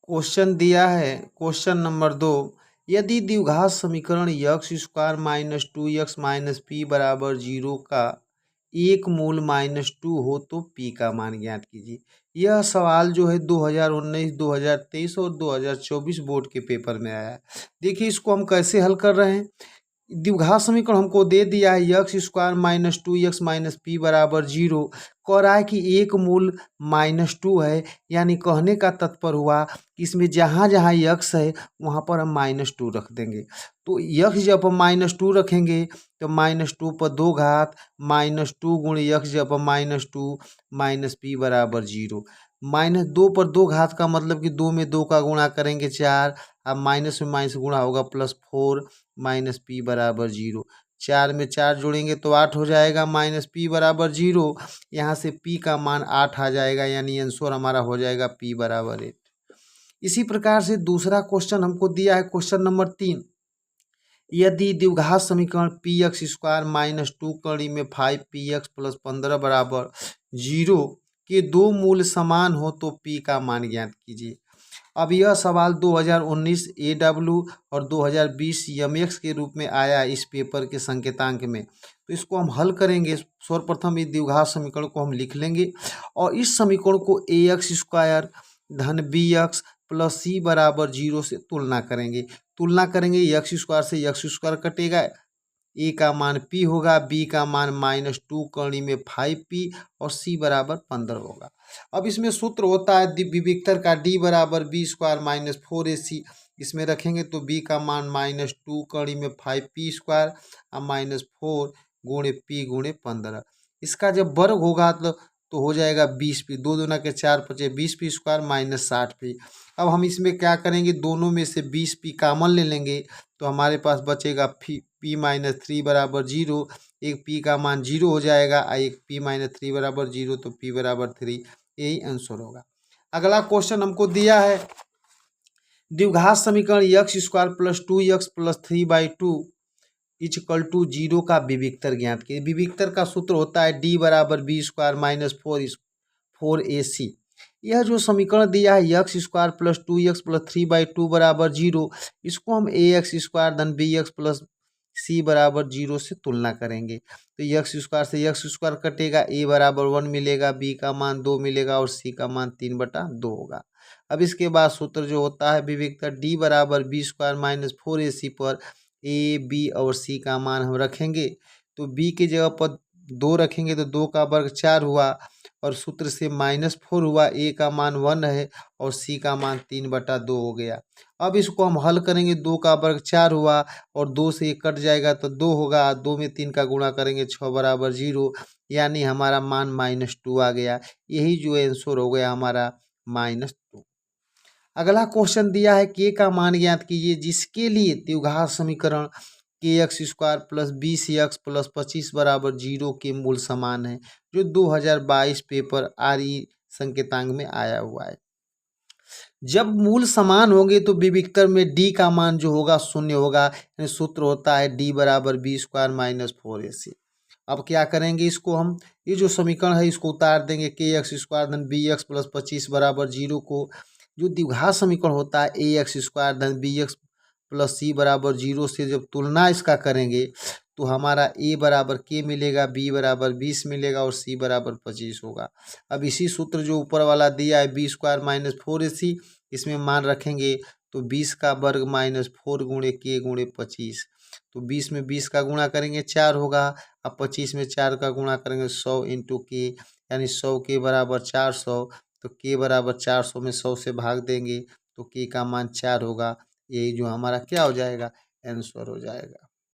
Question दिया है question number 2, यदि द्विघात समीकरण x square minus two x minus P बराबर जीरो का एक मूल -2 हो तो पी का मान ज्ञात कीजिए। यह सवाल जो है 2019, 2023 और 2024 बोर्ड के पेपर में आया है। देखिए इसको हम कैसे हल कर रहे हैं। द्विघात समीकरण हमको दे दिया है x square minus two x minus P बराबर जीरो। कह रहा है कि एक मूल -2 है, यानी कहने का तात्पर्य हुआ कि इसमें जहाँ जहाँ यक्स है वहाँ पर हम -2 रख देंगे। तो यक्स जब हम -2 रखेंगे तो -2 पर 2 घात -2 गुणे यक्स जब हम -2 माइनस पी बराबर जीरो। -2 पर 2 घात का मतलब कि 2 में 2 का गुणा करेंगे 4, अब माइनस में माइनस गुणा होगा +4 माइनस पी बराबर जीरो। 4 में 4 जोड़ेंगे तो 8 हो जाएगा माइनस पी बराबर जीरो। यहाँ से पी का मान 8 आ जाएगा, यानी आंसर हमारा हो जाएगा पी बराबर 8। इसी प्रकार से दूसरा क्वेश्चन हमको दिया है क्वेश्चन नंबर 3, यदि द्विघात समीकरण पी एक्स स्क्वायर -2 कड़ी में 5px + 15 बराबर जीरो के दो मूल समान हो तो पी का मान ज्ञात कीजिए। अब यह सवाल 2019 AW और 2020 MX के रूप में आया इस पेपर के संकेतांक में। तो इसको हम हल करेंगे। सर्वप्रथम इस द्विघात समीकरण को हम लिख लेंगे और इस समीकरण को ax स्क्वायर धन bx प्लस सी बराबर जीरो से तुलना करेंगे। तुलना करेंगे एक्स स्क्वायर से एक्स स्क्वायर कटेगा, ए का मान पी होगा, बी का मान -2 कड़ी में 5p और सी बराबर 15 होगा। अब इसमें सूत्र होता है विविक्तर का d बराबर बी स्क्वायर माइनस 4ac। इसमें रखेंगे तो b का मान -2 कड़ी में 5p स्क्वायर और -4 गुणे p गुणे 15। इसका जब वर्ग होगा तो हो जाएगा 20p, 2 दूना के 4 पचे 20p स्क्वायर माइनस 60p। अब हम इसमें क्या करेंगे, दोनों में से 20p कॉमन ले लेंगे तो हमारे पास बचेगा p-3 बराबर जीरो। एक p का मान जीरो हो जाएगा और एक p-3 बराबर जीरो, तो p बराबर 3, यही आंसर होगा। अगला क्वेश्चन हमको दिया है द्विघात समीकरण x square plus 2x plus 3/2 equal to zero का विविक्तर ज्ञात कीजिए। विविक्तर का सूत्र होता है d बराबर बी स्क्वायर माइनस 4ac। यह जो समीकरण दिया है x square plus 2x plus 3/2 बराबर जीरो, इसको हम ax स्क्वायर धन bx प्लस सी बराबर जीरो से तुलना करेंगे। तो एक्स स्क्वायर से एक्स स्क्वायर कटेगा, a बराबर 1 मिलेगा, b का मान 2 मिलेगा और c का मान 3/2 होगा। अब इसके बाद सूत्र जो होता है विविक्तर d बराबर बी स्क्वायर माइनस 4ac पर a, b और c का मान हम रखेंगे। तो b की जगह पर 2 रखेंगे तो 2 का वर्ग 4 हुआ और सूत्र से -4 हुआ, a का मान 1 है और c का मान 3/2 हो गया। अब इसको हम हल करेंगे, 2 का वर्ग 4 हुआ और 2 से 1 कट जाएगा तो 2 होगा, 2 में 3 का गुणा करेंगे 6 बराबर 0, यानी हमारा मान -2 आ गया। यही जो आंसर हो गया हमारा -2। अगला क्वेश्चन दिया है के का मान ज्ञात कीजिए, जिसके लिए द्विघात समीकरण के x square plus 20x plus 25 बराबर जीरो के मूल समान है, जो 2022 पेपर RE संकेतांक में आया हुआ है। जब मूल समान होंगे तो विविक्तर में d का मान जो होगा 0 होगा, यानी सूत्र होता है d बराबर बी स्क्वायर माइनस 4ac। अब क्या करेंगे, इसको हम ये जो समीकरण है इसको उतार देंगे, के एक्स स्क्वायर धन बी एक्स प्लस 25 बराबर जीरो को जो द्विघात समीकरण होता है ए एक्स स्क्वायर धन बी एक्स प्लस सी बराबर जीरो से जब तुलना इसका करेंगे तो हमारा ए बराबर के मिलेगा, बी बराबर 20 मिलेगा और सी बराबर 25 होगा। अब इसी सूत्र जो ऊपर वाला दिया है बी स्क्वायर माइनस 4ac, इसमें मान रखेंगे तो 20 का वर्ग माइनस 4 गुणे के गुणे 25। तो 20 में 20 का गुणा करेंगे 4 होगा, अब 25 में 4 का गुणा करेंगे 100 इंटू के, यानी 100 के बराबर 400। तो के बराबर 400 में 100 से भाग देंगे तो के का मान 4 होगा। यही जो हमारा क्या हो जाएगा, आंसर हो जाएगा।